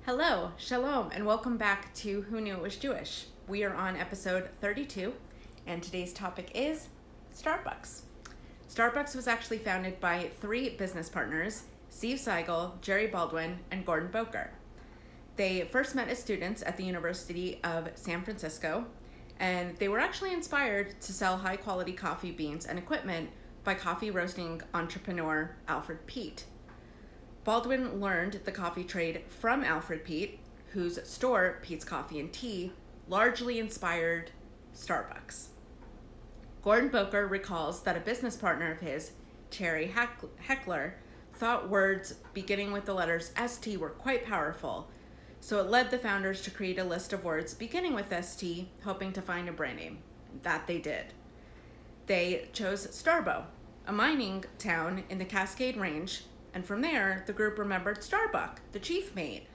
Hello, shalom, and welcome back to Who Knew It Was Jewish. We are on episode 32, and today's topic is Starbucks. Starbucks was actually founded by three business partners, Steve Seigel, Jerry Baldwin, and Gordon Boker. They first met as students at the University of San Francisco, and they were actually inspired to sell high-quality coffee beans and equipment by coffee roasting entrepreneur Alfred Peet. Baldwin learned the coffee trade from Alfred Peet, whose store, Peet's Coffee and Tea, largely inspired Starbucks. Gordon Boker recalls that a business partner of his, Terry Heckler, thought words beginning with the letters ST were quite powerful, so it led the founders to create a list of words beginning with ST, hoping to find a brand name. That they did. They chose Starbo, a mining town in the Cascade Range, and from there, the group remembered Starbuck, the chief mate,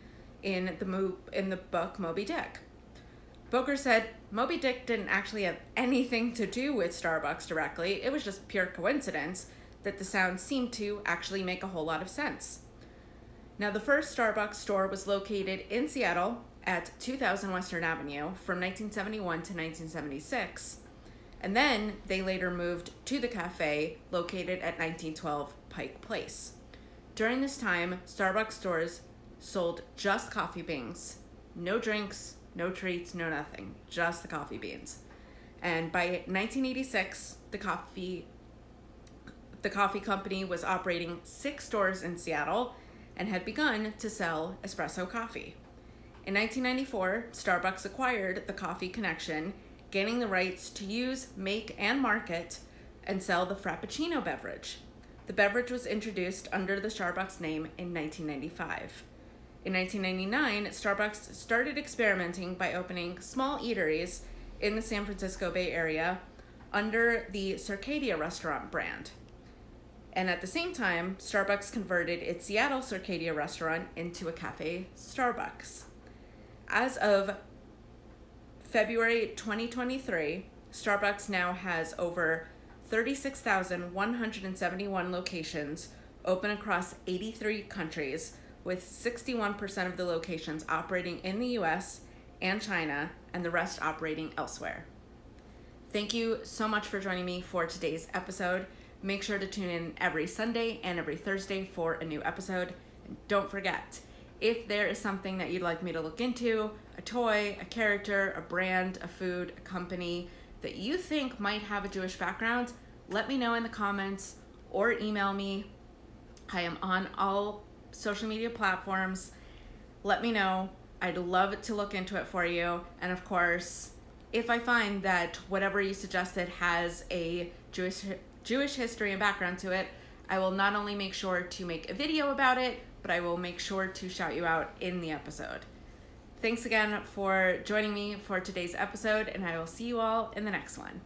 in the book Moby Dick. Boker said Moby Dick didn't actually have anything to do with Starbucks directly. It was just pure coincidence that the sound seemed to actually make a whole lot of sense. Now, the first Starbucks store was located in Seattle at 2000 Western Avenue from 1971 to 1976, and then they later moved to the cafe located at 1912 Pike Place. During this time, Starbucks stores sold just coffee beans. No drinks, no treats, no nothing. Just the coffee beans. And by 1986, the coffee company was operating 6 stores in Seattle and had begun to sell espresso coffee. In 1994, Starbucks acquired the Coffee Connection, gaining the rights to use, make, and market and sell the Frappuccino beverage. The beverage was introduced under the Starbucks name in 1995. In 1999, Starbucks started experimenting by opening small eateries in the San Francisco Bay Area under the Circadia restaurant brand. And at the same time, Starbucks converted its Seattle Circadia restaurant into a cafe Starbucks. As of February 2023, Starbucks now has over 36,171 locations open across 83 countries, with 61% of the locations operating in the US and China, and the rest operating elsewhere. Thank you so much for joining me for today's episode. Make sure to tune in every Sunday and every Thursday for a new episode. And don't forget, if there is something that you'd like me to look into, a toy, a character, a brand, a food, a company, that you think might have a Jewish background, let me know in the comments or email me. I am on all social media platforms. Let me know. I'd love to look into it for you. And of course, if I find that whatever you suggested has a Jewish history and background to it, I will not only make sure to make a video about it, but I will make sure to shout you out in the episode. Thanks again for joining me for today's episode, and I will see you all in the next one.